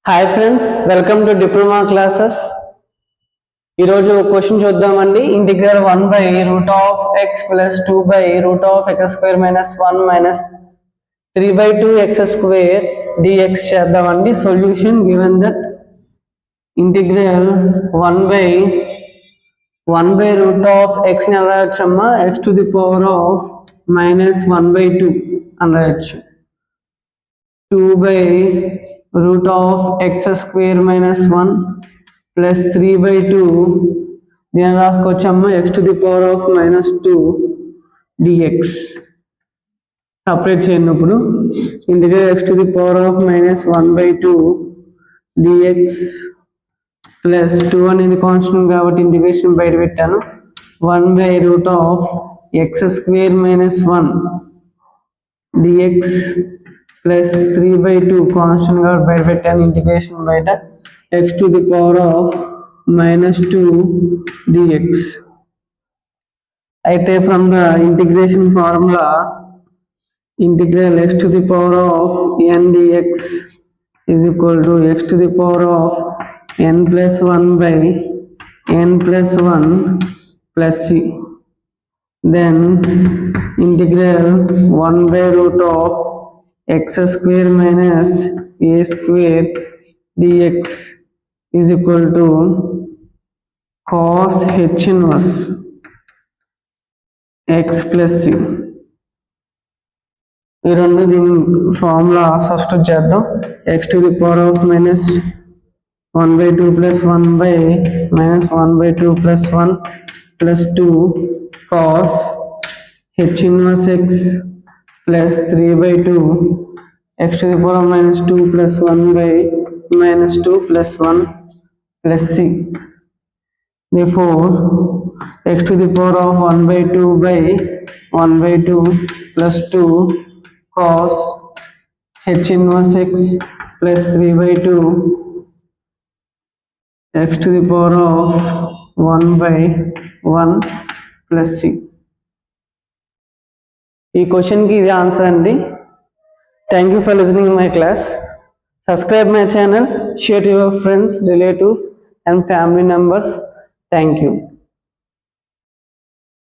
Hi friends, welcome to diploma classes. ఈరోజు question చూద్దామండి. Integral 1/√(x + 2/√(x² - 1 - 3/2x² dx చేద్దామండి. Solution given that integral 1/√(x) ని ఎలా రాయొచ్చమ్మా, x⁻−1/2 అని రాయొచ్చు. 2/√(x² - 1 + 3/2 దీన్ని రాసుకోవచ్చమ్మా, x⁻−2 dx. సపరేట్ చేయండి. ఇప్పుడు ఇంటిగ్రల్ x⁻−1/2 dx ప్లస్ 2 అనేది కాన్స్టెంట్ కాబట్టి ఇంటిగ్రేషన్ బయట పెట్టాను. 1/√(x² - 1 dx ప్లస్ 3/2 కాన్స్టెంట్ కాబట్టి బయట పెట్టాను. ఇంటిగ్రేషన్ బయట x⁻−2 dx. అయితే from the integration formula integral x⁻n dx is equal to x⁻n+1/n+1 plus c. Then integral 1/√(x² - a² dx is equal to cos h−1 x plus c. ఈ రెండు దీని formula substitute చేద్దాం. x⁻−1/2 + 1/−1/2 + 1 + 2 cos h−1x plus 3/2 x⁻−2 plus 1/−2 plus 1 plus c. Therefore x⁻1/2 plus 2 cos h−1x plus 3/2 x⁻1/1 plus c. ఈ క్వశ్చన్కి ఇది answer అండి. Thank you for listening my class. Subscribe my channel, share to your friends, relatives and family members. Thank you.